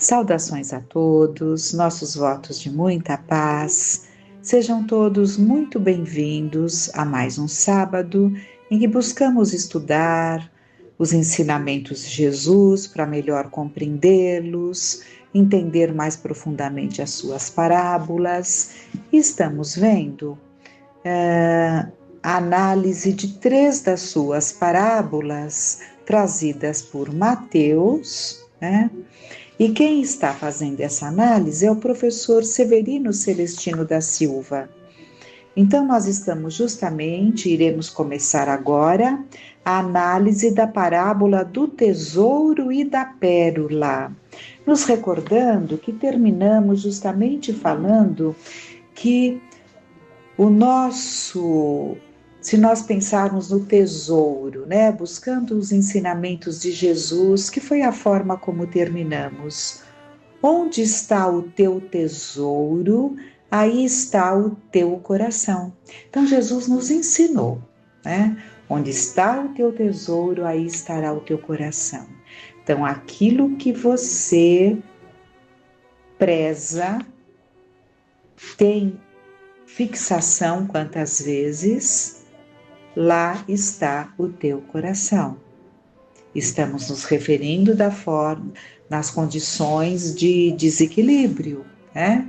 Saudações a todos, nossos votos de muita paz. Sejam todos muito bem-vindos a mais um sábado em que buscamos estudar os ensinamentos de Jesus para melhor compreendê-los, entender mais profundamente as suas parábolas. E estamos vendo a análise de 3 das suas parábolas trazidas por Mateus, né? E quem está fazendo essa análise é o professor Severino Celestino da Silva. Então, nós iremos começar agora a análise da parábola do tesouro e da pérola, nos recordando que terminamos justamente falando que se nós pensarmos no tesouro, né, buscando os ensinamentos de Jesus, que foi a forma como terminamos. Onde está o teu tesouro, aí está o teu coração. Então Jesus nos ensinou, né? Onde está o teu tesouro, aí estará o teu coração. Então aquilo que você preza, tem fixação quantas vezes, lá está o teu coração. Estamos nos referindo nas condições de desequilíbrio, né?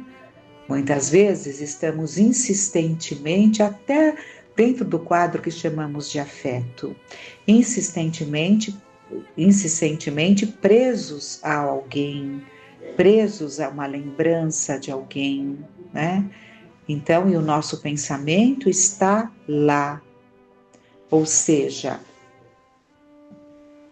Muitas vezes estamos insistentemente, até dentro do quadro que chamamos de afeto, insistentemente presos a alguém, presos a uma lembrança de alguém, né? Então, e o nosso pensamento está lá, ou seja,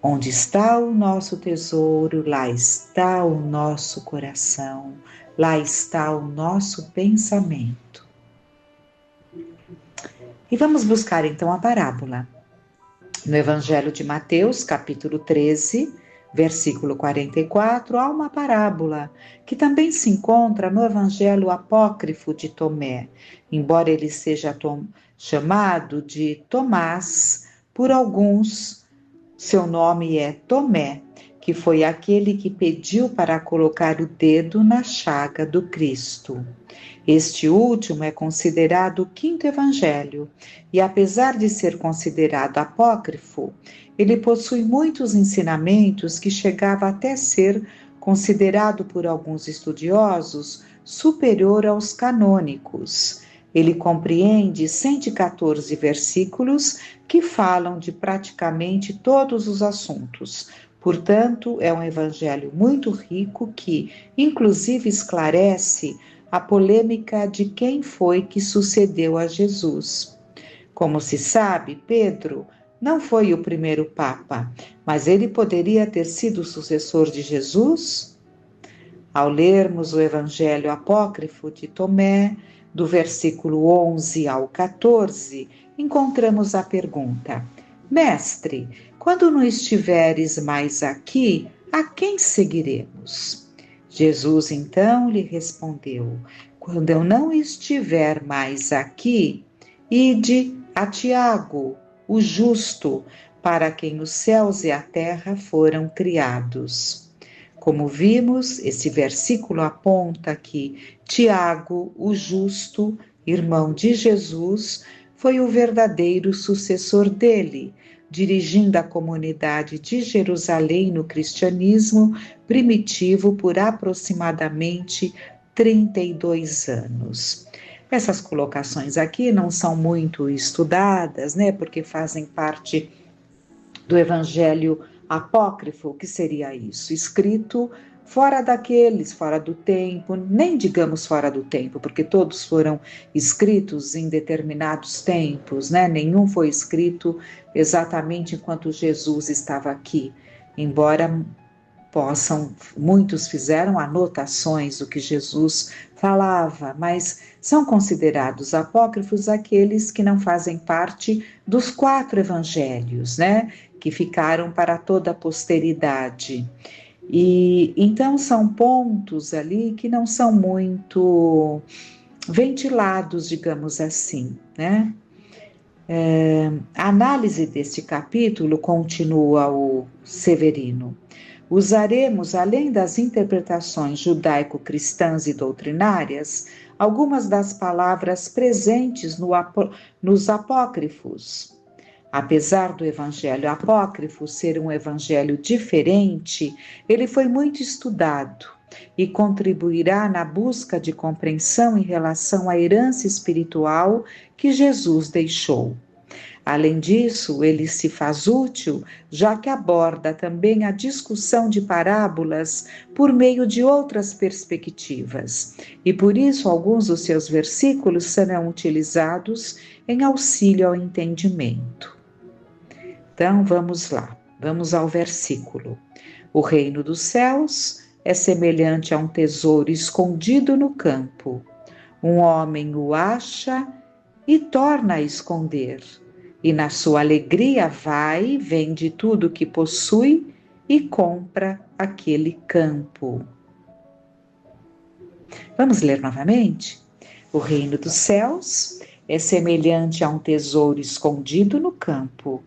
onde está o nosso tesouro, lá está o nosso coração, lá está o nosso pensamento. E vamos buscar então a parábola. No Evangelho de Mateus, capítulo 13, versículo 44, há uma parábola que também se encontra no Evangelho apócrifo de Tomé, embora ele seja chamado de Tomás, por alguns seu nome é Tomé, que foi aquele que pediu para colocar o dedo na chaga do Cristo. Este último é considerado o quinto evangelho, e apesar de ser considerado apócrifo, ele possui muitos ensinamentos que chegava até ser considerado por alguns estudiosos superior aos canônicos. Ele compreende 114 versículos que falam de praticamente todos os assuntos. Portanto, é um evangelho muito rico que, inclusive, esclarece a polêmica de quem foi que sucedeu a Jesus. Como se sabe, Pedro não foi o primeiro Papa, mas ele poderia ter sido o sucessor de Jesus? Ao lermos o Evangelho apócrifo de Tomé, do versículo 11 ao 14, encontramos a pergunta: Mestre, quando não estiveres mais aqui, a quem seguiremos? Jesus então lhe respondeu: Quando eu não estiver mais aqui, ide a Tiago, o justo, para quem os céus e a terra foram criados. Como vimos, esse versículo aponta que Tiago, o justo, irmão de Jesus, foi o verdadeiro sucessor dele, dirigindo a comunidade de Jerusalém no cristianismo primitivo por aproximadamente 32 anos. Essas colocações aqui não são muito estudadas, né, porque fazem parte do Evangelho apócrifo. Que seria isso? Escrito fora do tempo, nem digamos fora do tempo, porque todos foram escritos em determinados tempos, né? Nenhum foi escrito exatamente enquanto Jesus estava aqui, embora muitos fizeram anotações do que Jesus falava, mas são considerados apócrifos aqueles que não fazem parte dos 4 evangelhos, né? Que ficaram para toda a posteridade. E então são pontos ali que não são muito ventilados, digamos assim, né? A análise deste capítulo, continua o Severino, Usaremos, além das interpretações judaico-cristãs e doutrinárias, algumas das palavras presentes nos apócrifos. Apesar do evangelho apócrifo ser um evangelho diferente, ele foi muito estudado e contribuirá na busca de compreensão em relação à herança espiritual que Jesus deixou. Além disso, ele se faz útil, já que aborda também a discussão de parábolas por meio de outras perspectivas, e por isso alguns dos seus versículos serão utilizados em auxílio ao entendimento. Então, vamos lá, vamos ao versículo. O reino dos céus é semelhante a um tesouro escondido no campo. Um homem o acha e torna a esconder. E na sua alegria vai, vende tudo o que possui e compra aquele campo. Vamos ler novamente? O reino dos céus é semelhante a um tesouro escondido no campo.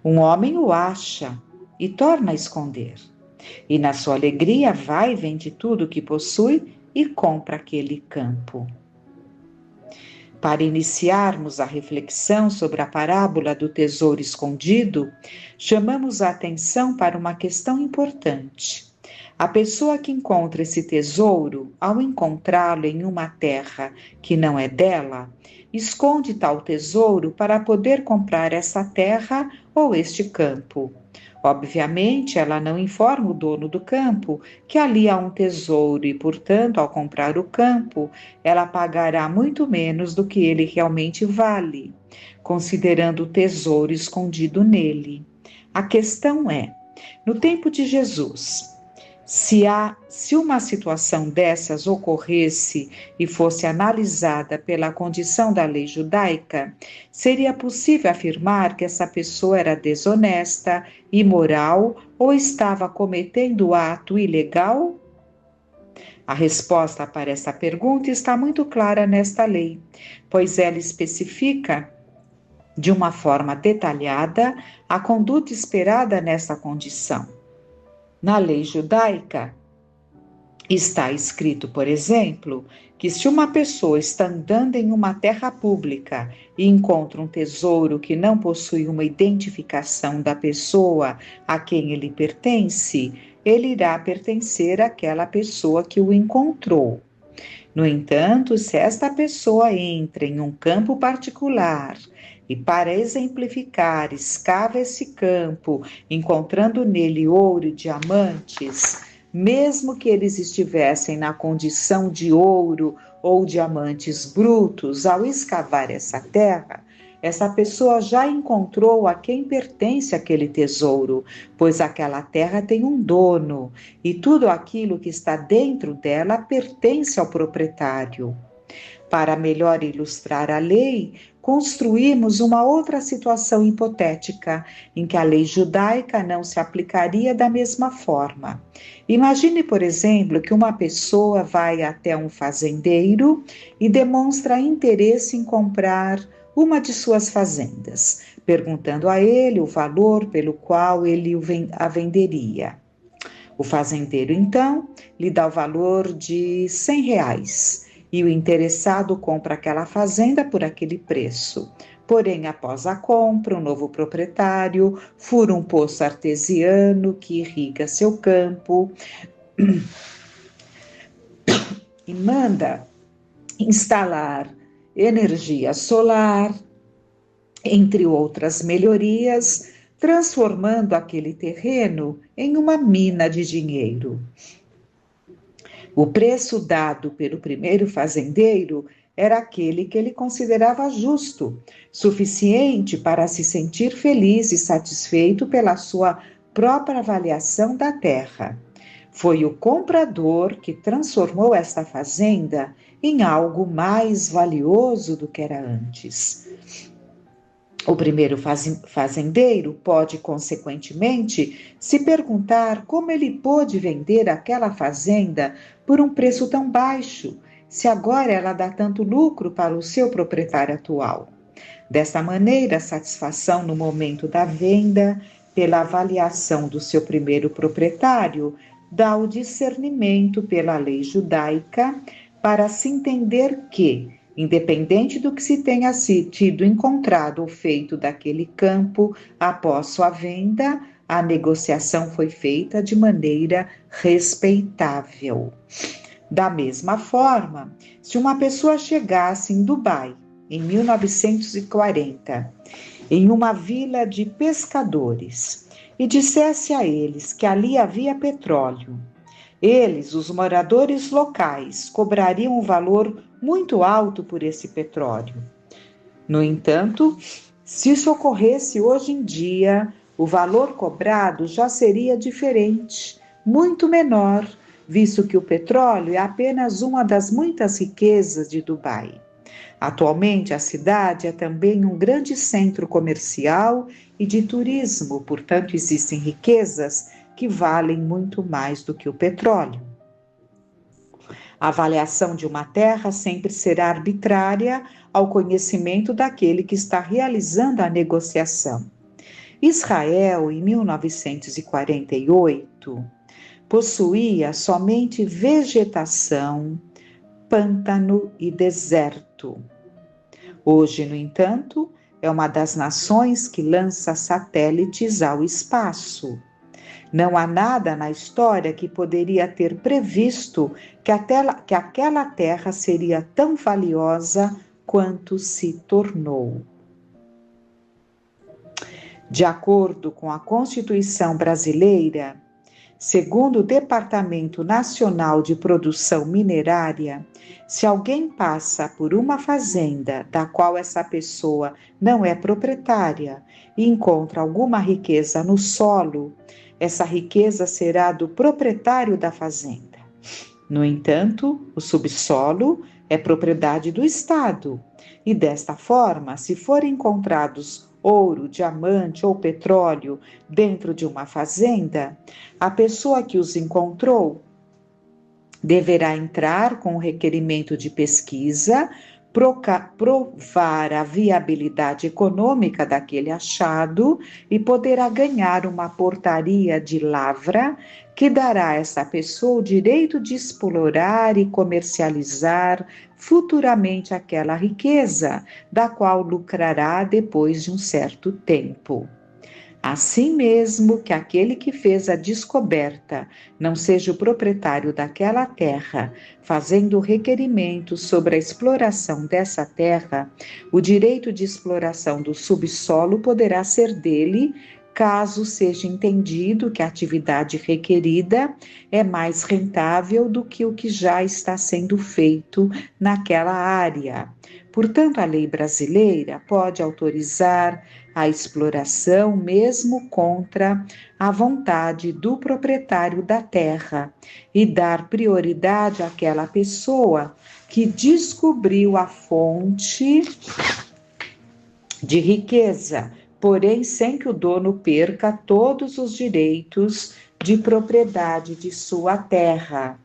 Um homem o acha e torna a esconder. E na sua alegria vai, vende tudo o que possui e compra aquele campo. Para iniciarmos a reflexão sobre a parábola do tesouro escondido, chamamos a atenção para uma questão importante. A pessoa que encontra esse tesouro, ao encontrá-lo em uma terra que não é dela, esconde tal tesouro para poder comprar essa terra ou este campo. Obviamente, ela não informa o dono do campo que ali há um tesouro e, portanto, ao comprar o campo, ela pagará muito menos do que ele realmente vale, considerando o tesouro escondido nele. A questão é, no tempo de Jesus, se uma situação dessas ocorresse e fosse analisada pela condição da lei judaica, seria possível afirmar que essa pessoa era desonesta, imoral ou estava cometendo ato ilegal? A resposta para essa pergunta está muito clara nesta lei, pois ela especifica de uma forma detalhada a conduta esperada nessa condição. Na lei judaica, está escrito, por exemplo, que se uma pessoa está andando em uma terra pública e encontra um tesouro que não possui uma identificação da pessoa a quem ele pertence, ele irá pertencer àquela pessoa que o encontrou. No entanto, se esta pessoa entra em um campo particular e, para exemplificar, escava esse campo, encontrando nele ouro e diamantes, mesmo que eles estivessem na condição de ouro ou diamantes brutos, ao escavar essa terra, essa pessoa já encontrou a quem pertence aquele tesouro, pois aquela terra tem um dono e tudo aquilo que está dentro dela pertence ao proprietário. Para melhor ilustrar a lei, construímos uma outra situação hipotética, em que a lei judaica não se aplicaria da mesma forma. Imagine, por exemplo, que uma pessoa vai até um fazendeiro e demonstra interesse em comprar uma de suas fazendas, perguntando a ele o valor pelo qual ele a venderia. O fazendeiro, então, lhe dá o valor de R$100 e o interessado compra aquela fazenda por aquele preço. Porém, após a compra, o novo proprietário fura um poço artesiano que irriga seu campo e manda instalar energia solar, entre outras melhorias, transformando aquele terreno em uma mina de dinheiro. O preço dado pelo primeiro fazendeiro era aquele que ele considerava justo, suficiente para se sentir feliz e satisfeito pela sua própria avaliação da terra. Foi o comprador que transformou esta fazenda em algo mais valioso do que era antes. O primeiro fazendeiro pode, consequentemente, se perguntar como ele pôde vender aquela fazenda por um preço tão baixo, se agora ela dá tanto lucro para o seu proprietário atual. Desta maneira, a satisfação no momento da venda pela avaliação do seu primeiro proprietário, dá o discernimento pela lei judaica para se entender que, independente do que se tenha tido encontrado ou feito daquele campo após sua venda, a negociação foi feita de maneira respeitável. Da mesma forma, se uma pessoa chegasse em Dubai, em 1940, em uma vila de pescadores, e dissesse a eles que ali havia petróleo, eles, os moradores locais, cobrariam um valor muito alto por esse petróleo. No entanto, se isso ocorresse hoje em dia, o valor cobrado já seria diferente, muito menor, visto que o petróleo é apenas uma das muitas riquezas de Dubai. Atualmente, a cidade é também um grande centro comercial e de turismo, portanto, existem riquezas que valem muito mais do que o petróleo. A avaliação de uma terra sempre será arbitrária ao conhecimento daquele que está realizando a negociação. Israel, em 1948, possuía somente vegetação, pântano e deserto. Hoje, no entanto, é uma das nações que lança satélites ao espaço. Não há nada na história que poderia ter previsto que aquela terra seria tão valiosa quanto se tornou. De acordo com a Constituição brasileira, segundo o Departamento Nacional de Produção Minerária, se alguém passa por uma fazenda da qual essa pessoa não é proprietária e encontra alguma riqueza no solo, essa riqueza será do proprietário da fazenda. No entanto, o subsolo é propriedade do Estado e, desta forma, se forem encontrados ouro, diamante ou petróleo dentro de uma fazenda, a pessoa que os encontrou deverá entrar com o requerimento de pesquisa, provar a viabilidade econômica daquele achado e poderá ganhar uma portaria de lavra que dará a essa pessoa o direito de explorar e comercializar futuramente aquela riqueza, da qual lucrará depois de um certo tempo. Assim mesmo que aquele que fez a descoberta não seja o proprietário daquela terra, fazendo requerimento sobre a exploração dessa terra, o direito de exploração do subsolo poderá ser dele, caso seja entendido que a atividade requerida é mais rentável do que o que já está sendo feito naquela área. Portanto, a lei brasileira pode autorizar a exploração mesmo contra a vontade do proprietário da terra e dar prioridade àquela pessoa que descobriu a fonte de riqueza, porém sem que o dono perca todos os direitos de propriedade de sua terra.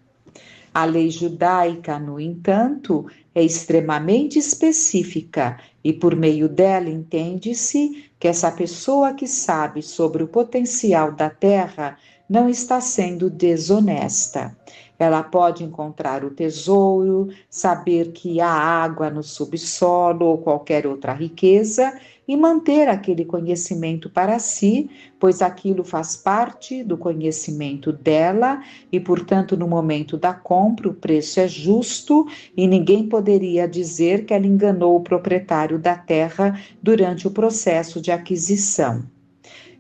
A lei judaica, no entanto, é extremamente específica e por meio dela entende-se que essa pessoa que sabe sobre o potencial da terra não está sendo desonesta. Ela pode encontrar o tesouro, saber que há água no subsolo ou qualquer outra riqueza e manter aquele conhecimento para si, pois aquilo faz parte do conhecimento dela e, portanto, no momento da compra, o preço é justo e ninguém poderia dizer que ela enganou o proprietário da terra durante o processo de aquisição.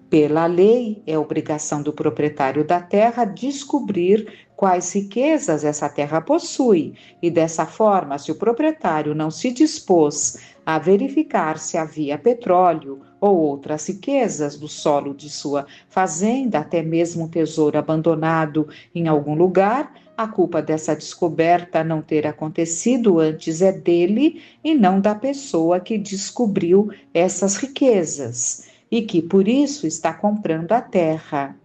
Pela lei, é obrigação do proprietário da terra descobrir quais riquezas essa terra possui, e dessa forma, se o proprietário não se dispôs a verificar se havia petróleo ou outras riquezas do solo de sua fazenda, até mesmo um tesouro abandonado em algum lugar, a culpa dessa descoberta não ter acontecido antes é dele e não da pessoa que descobriu essas riquezas e que, por isso, está comprando a terra.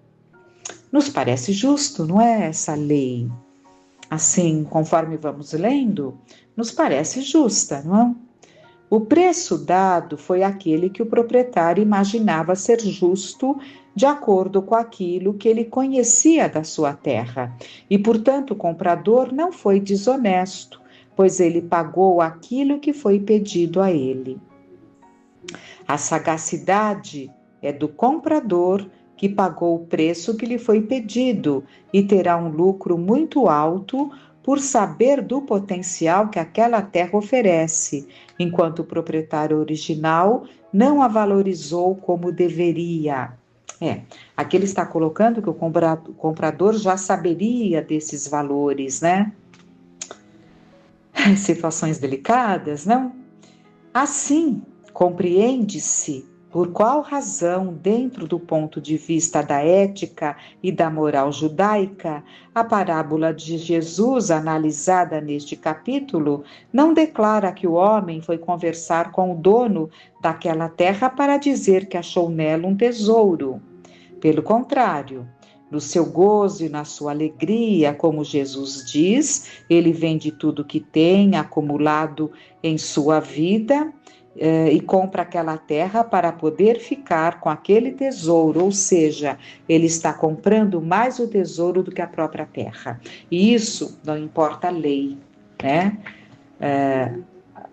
Nos parece justo, não é, essa lei? Assim, conforme vamos lendo, nos parece justa, não é? O preço dado foi aquele que o proprietário imaginava ser justo, de acordo com aquilo que ele conhecia da sua terra. E, portanto, o comprador não foi desonesto, pois ele pagou aquilo que foi pedido a ele. A sagacidade é do comprador, que pagou o preço que lhe foi pedido e terá um lucro muito alto por saber do potencial que aquela terra oferece, enquanto o proprietário original não a valorizou como deveria. Aqui ele está colocando que o comprador já saberia desses valores, né? Situações delicadas, não? Assim, compreende-se por qual razão, dentro do ponto de vista da ética e da moral judaica, a parábola de Jesus, analisada neste capítulo, não declara que o homem foi conversar com o dono daquela terra para dizer que achou nela um tesouro. Pelo contrário, no seu gozo e na sua alegria, como Jesus diz, ele vende tudo que tem acumulado em sua vida e compra aquela terra para poder ficar com aquele tesouro, ou seja, ele está comprando mais o tesouro do que a própria terra. E isso não importa a lei, né?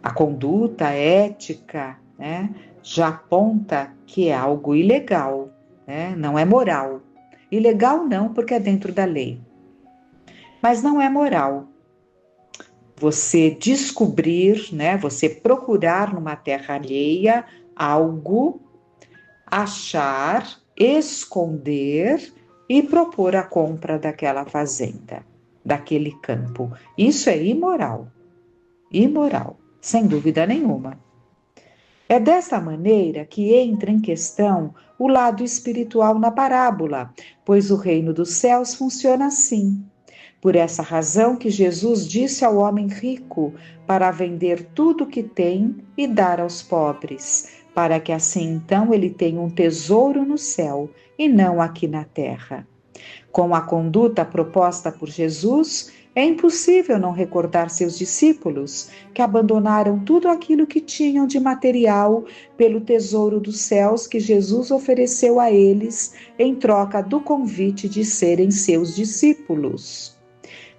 A conduta a ética, né, já aponta que é algo ilegal, né? Não é moral. Ilegal não, porque é dentro da lei. Mas não é moral você descobrir, né, você procurar numa terra alheia algo, achar, esconder e propor a compra daquela fazenda, daquele campo. Isso é imoral. Imoral, sem dúvida nenhuma. É dessa maneira que entra em questão o lado espiritual na parábola, pois o reino dos céus funciona assim. Por essa razão que Jesus disse ao homem rico para vender tudo o que tem e dar aos pobres, para que assim então ele tenha um tesouro no céu e não aqui na terra. Com a conduta proposta por Jesus, é impossível não recordar seus discípulos, que abandonaram tudo aquilo que tinham de material pelo tesouro dos céus que Jesus ofereceu a eles em troca do convite de serem seus discípulos.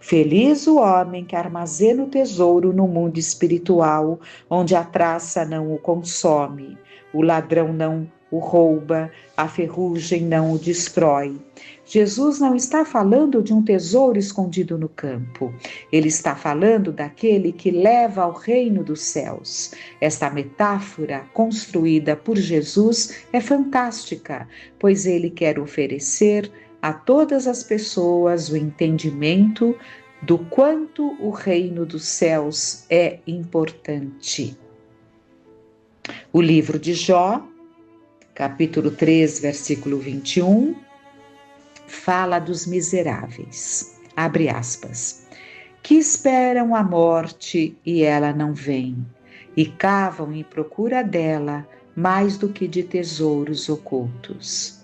Feliz o homem que armazena o tesouro no mundo espiritual, onde a traça não o consome, o ladrão não o rouba, a ferrugem não o destrói. Jesus não está falando de um tesouro escondido no campo. Ele está falando daquele que leva ao reino dos céus. Esta metáfora, construída por Jesus, é fantástica, pois ele quer oferecer a todas as pessoas o entendimento do quanto o reino dos céus é importante. O livro de Jó, capítulo 3, versículo 21, fala dos miseráveis, abre aspas, que esperam a morte e ela não vem, e cavam em procura dela mais do que de tesouros ocultos.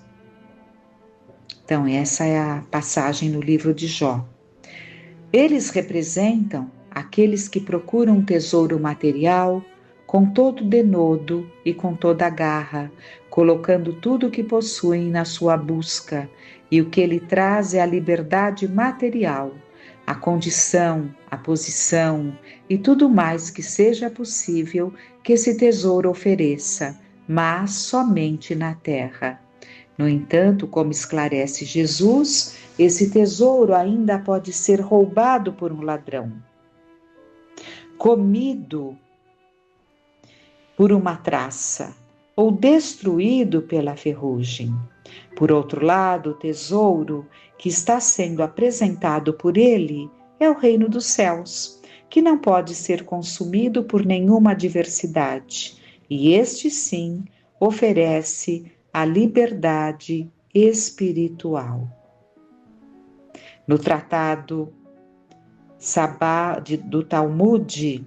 Então, essa é a passagem no livro de Jó. Eles representam aqueles que procuram um tesouro material com todo denodo e com toda garra, colocando tudo o que possuem na sua busca, e o que ele traz é a liberdade material, a condição, a posição e tudo mais que seja possível que esse tesouro ofereça, mas somente na terra. No entanto, como esclarece Jesus, esse tesouro ainda pode ser roubado por um ladrão, comido por uma traça ou destruído pela ferrugem. Por outro lado, o tesouro que está sendo apresentado por ele é o reino dos céus, que não pode ser consumido por nenhuma adversidade, e este sim oferece a liberdade espiritual. No tratado Sabá do Talmud,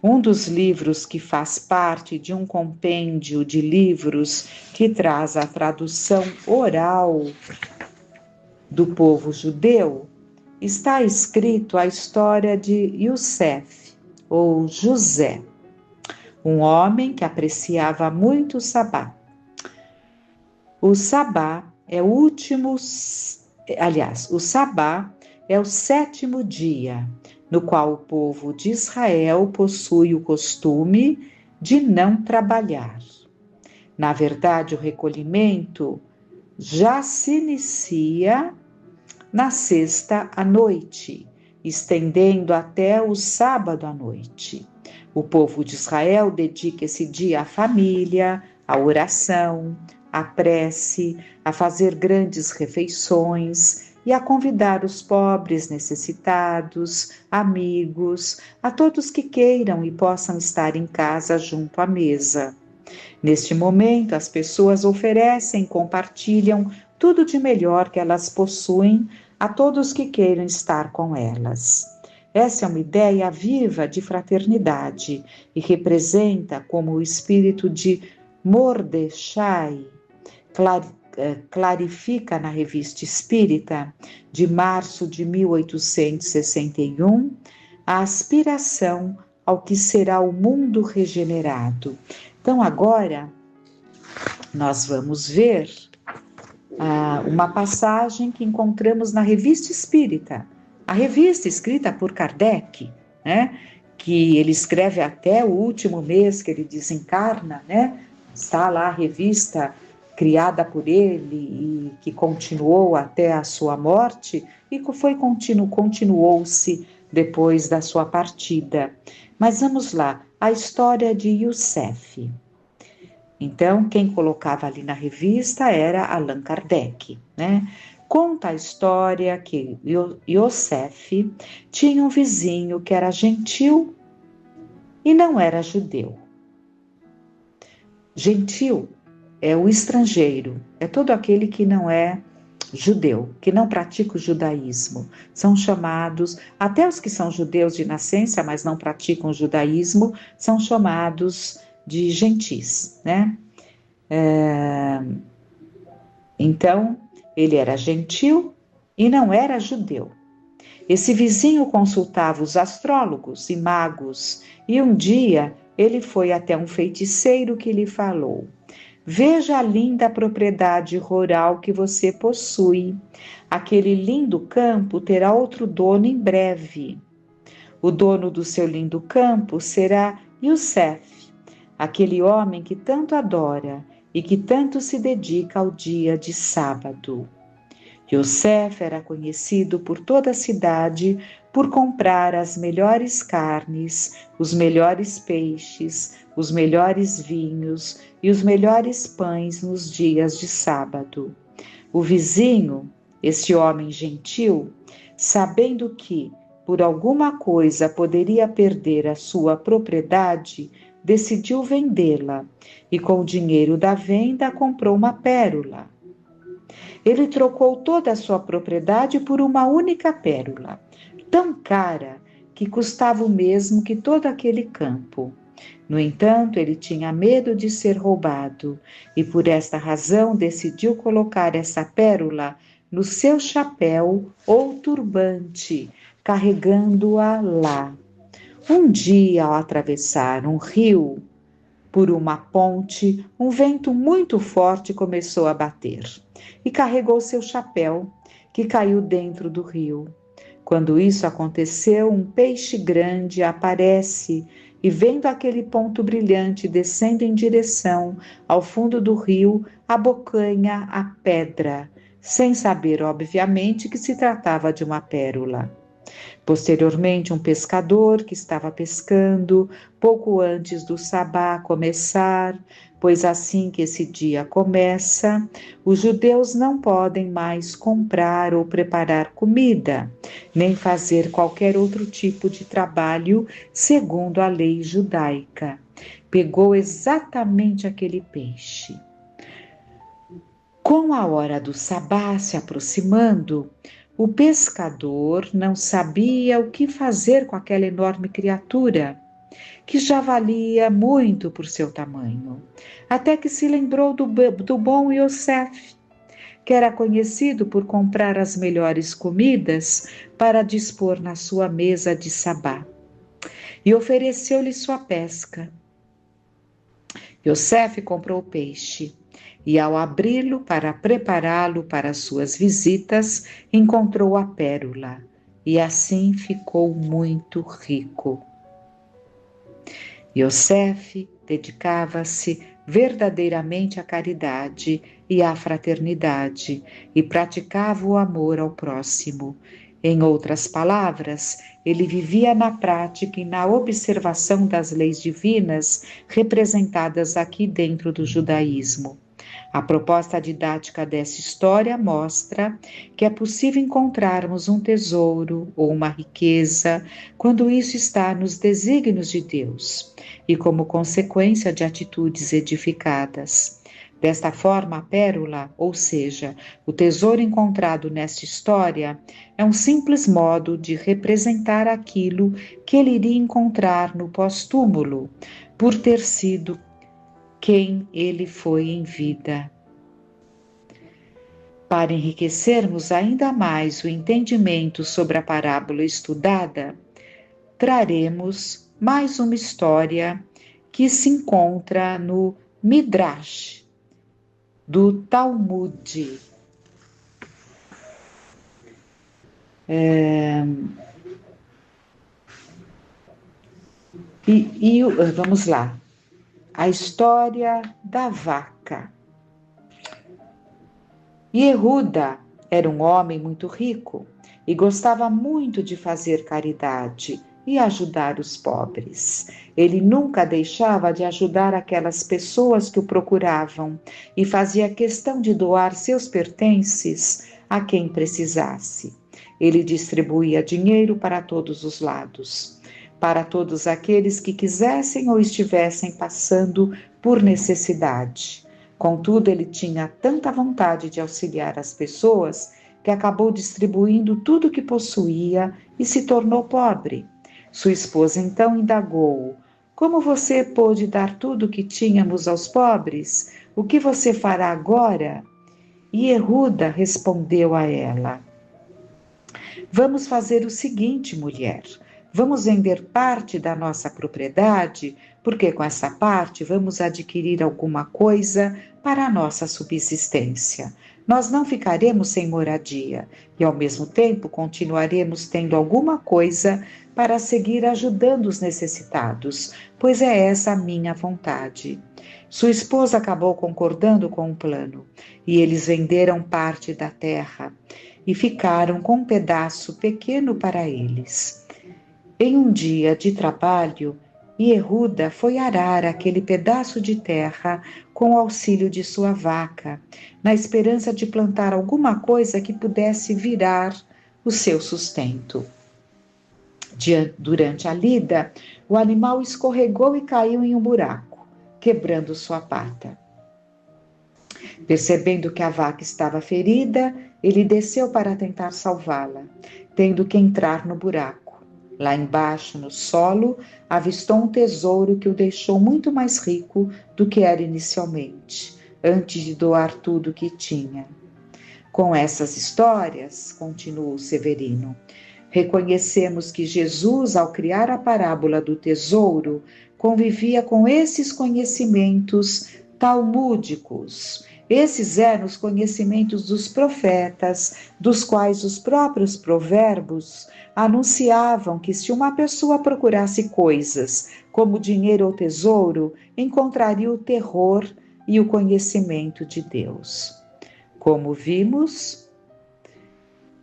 um dos livros que faz parte de um compêndio de livros que traz a tradução oral do povo judeu, está escrito a história de Youssef, ou José. um homem que apreciava muito o sabá. O sabá é o último, o sabá é o 7º dia, no qual o povo de Israel possui o costume de não trabalhar. Na verdade, o recolhimento já se inicia na sexta à noite, estendendo até o sábado à noite. O povo de Israel dedica esse dia à família, à oração, à prece, a fazer grandes refeições e a convidar os pobres, necessitados, amigos, a todos que queiram e possam estar em casa junto à mesa. Neste momento, as pessoas oferecem, compartilham tudo de melhor que elas possuem a todos que queiram estar com elas. Essa é uma ideia viva de fraternidade e representa como o espírito de Mordechai clarifica na Revista Espírita, de março de 1861, a aspiração ao que será o mundo regenerado. Então, agora, nós vamos ver uma passagem que encontramos na Revista Espírita, a revista escrita por Kardec, né? Que ele escreve até o último mês que ele desencarna, né? Está lá a revista criada por ele e que continuou até a sua morte e continuou-se depois da sua partida. Mas vamos lá, a história de Youssef. Então, quem colocava ali na revista era Allan Kardec, né? Conta a história que Youssef tinha um vizinho que era gentil e não era judeu. Gentil é o estrangeiro, é todo aquele que não é judeu, que não pratica o judaísmo. São chamados, até os que são judeus de nascença, mas não praticam o judaísmo, são chamados de gentis, né? Então, ele era gentil e não era judeu. Esse vizinho consultava os astrólogos e magos e um dia ele foi até um feiticeiro que lhe falou: veja a linda propriedade rural que você possui. Aquele lindo campo terá outro dono em breve. O dono do seu lindo campo será Youssef, aquele homem que tanto adora e que tanto se dedica ao dia de sábado. Youssef era conhecido por toda a cidade por comprar as melhores carnes, os melhores peixes, os melhores vinhos e os melhores pães nos dias de sábado. O vizinho, esse homem gentil, sabendo que, por alguma coisa, poderia perder a sua propriedade, decidiu vendê-la e, com o dinheiro da venda, comprou uma pérola. Ele trocou toda a sua propriedade por uma única pérola, tão cara que custava o mesmo que todo aquele campo. No entanto, ele tinha medo de ser roubado e, por esta razão, decidiu colocar essa pérola no seu chapéu ou turbante, carregando-a lá. Um dia, ao atravessar um rio por uma ponte, um vento muito forte começou a bater e carregou seu chapéu, que caiu dentro do rio. Quando isso aconteceu, um peixe grande aparece e, vendo aquele ponto brilhante descendo em direção ao fundo do rio, abocanha a pedra, sem saber, obviamente, que se tratava de uma pérola. Posteriormente, um pescador que estava pescando pouco antes do sabá começar, pois assim que esse dia começa, os judeus não podem mais comprar ou preparar comida, nem fazer qualquer outro tipo de trabalho segundo a lei judaica. Pegou exatamente aquele peixe. Com a hora do sabá se aproximando, o pescador não sabia o que fazer com aquela enorme criatura, que já valia muito por seu tamanho, até que se lembrou do bom Youssef, que era conhecido por comprar as melhores comidas para dispor na sua mesa de sabá, e ofereceu-lhe sua pesca. Yosef comprou o peixe e, ao abri-lo para prepará-lo para as suas visitas, encontrou a pérola e assim ficou muito rico. Yosef dedicava-se verdadeiramente à caridade e à fraternidade e praticava o amor ao próximo. Em outras palavras, ele vivia na prática e na observação das leis divinas representadas aqui dentro do judaísmo. A proposta didática dessa história mostra que é possível encontrarmos um tesouro ou uma riqueza quando isso está nos desígnios de Deus e como consequência de atitudes edificadas. Desta forma, a pérola, ou seja, o tesouro encontrado nesta história, é um simples modo de representar aquilo que ele iria encontrar no pós-túmulo, por ter sido quem ele foi em vida. Para enriquecermos ainda mais o entendimento sobre a parábola estudada, traremos mais uma história que se encontra no Midrash do Talmud. Vamos lá. A história da vaca. Yehuda era um homem muito rico e gostava muito de fazer caridade e ajudar os pobres. Ele nunca deixava de ajudar aquelas pessoas que o procuravam e fazia questão de doar seus pertences a quem precisasse. Ele distribuía dinheiro para todos os lados, para todos aqueles que quisessem ou estivessem passando por necessidade. Contudo, ele tinha tanta vontade de auxiliar as pessoas que acabou distribuindo tudo o que possuía e se tornou pobre. Sua esposa então indagou: como você pôde dar tudo o que tínhamos aos pobres? O que você fará agora? E Yehuda respondeu a ela: vamos fazer o seguinte, mulher. Vamos vender parte da nossa propriedade, porque com essa parte vamos adquirir alguma coisa para a nossa subsistência. Nós não ficaremos sem moradia e, ao mesmo tempo, continuaremos tendo alguma coisa para seguir ajudando os necessitados, pois é essa a minha vontade. Sua esposa acabou concordando com o plano e eles venderam parte da terra e ficaram com um pedaço pequeno para eles. Em um dia de trabalho, Yehuda foi arar aquele pedaço de terra com o auxílio de sua vaca, na esperança de plantar alguma coisa que pudesse virar o seu sustento. Durante a lida, o animal escorregou e caiu em um buraco, quebrando sua pata. Percebendo que a vaca estava ferida, ele desceu para tentar salvá-la, tendo que entrar no buraco. Lá embaixo, no solo, avistou um tesouro que o deixou muito mais rico do que era inicialmente, antes de doar tudo o que tinha. Com essas histórias, continuou Severino, reconhecemos que Jesus, ao criar a parábola do tesouro, convivia com esses conhecimentos talmúdicos. Esses eram os conhecimentos dos profetas, dos quais os próprios provérbios anunciavam que se uma pessoa procurasse coisas como dinheiro ou tesouro, encontraria o terror e o conhecimento de Deus. Como vimos,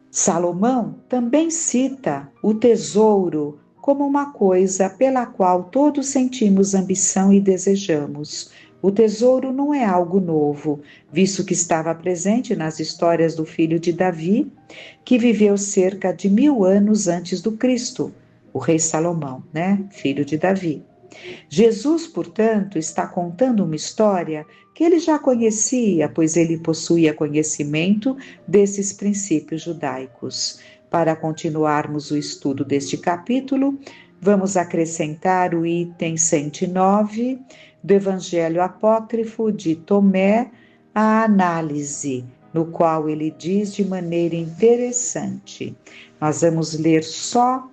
Salomão também cita o tesouro como uma coisa pela qual todos sentimos ambição e desejamos. O tesouro não é algo novo, visto que estava presente nas histórias do filho de Davi, que viveu cerca de 1000 anos antes do Cristo, o rei Salomão, filho de Davi. Jesus, portanto, está contando uma história que ele já conhecia, pois ele possuía conhecimento desses princípios judaicos. Para continuarmos o estudo deste capítulo, vamos acrescentar o item 109 do Evangelho Apócrifo de Tomé, a análise, no qual ele diz de maneira interessante. Nós vamos ler só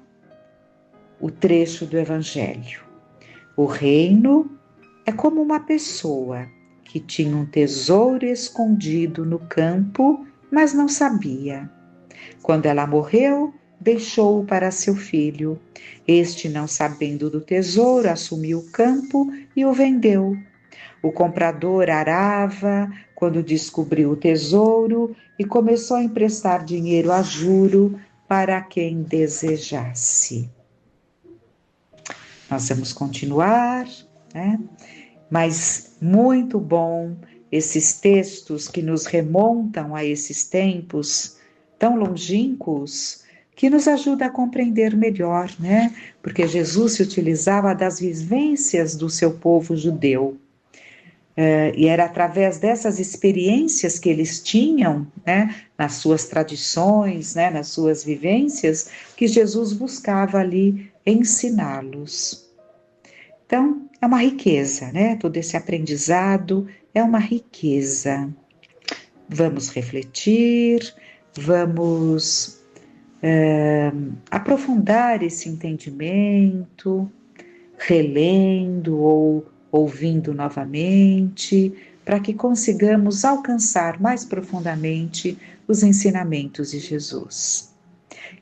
o trecho do Evangelho. O reino é como uma pessoa que tinha um tesouro escondido no campo, mas não sabia. Quando ela morreu, deixou-o para seu filho. Este, não sabendo do tesouro, assumiu o campo e o vendeu. O comprador arava quando descobriu o tesouro e começou a emprestar dinheiro a juro para quem desejasse. Nós vamos continuar, né? Mas muito bom esses textos que nos remontam a esses tempos tão longínquos, que nos ajuda a compreender melhor, né? Porque Jesus se utilizava das vivências do seu povo judeu. E era através dessas experiências que eles tinham, né, nas suas tradições, né, nas suas vivências, que Jesus buscava ali ensiná-los. Então, é uma riqueza, né? Todo esse aprendizado é uma riqueza. Vamos refletir, vamos aprofundar esse entendimento, relendo ou ouvindo novamente, para que consigamos alcançar mais profundamente os ensinamentos de Jesus.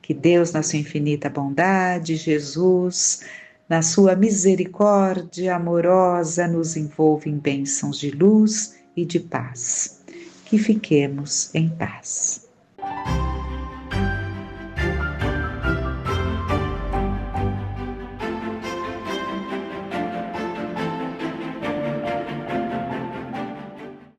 Que Deus, na sua infinita bondade, Jesus, na sua misericórdia amorosa, nos envolva em bênçãos de luz e de paz. Que fiquemos em paz.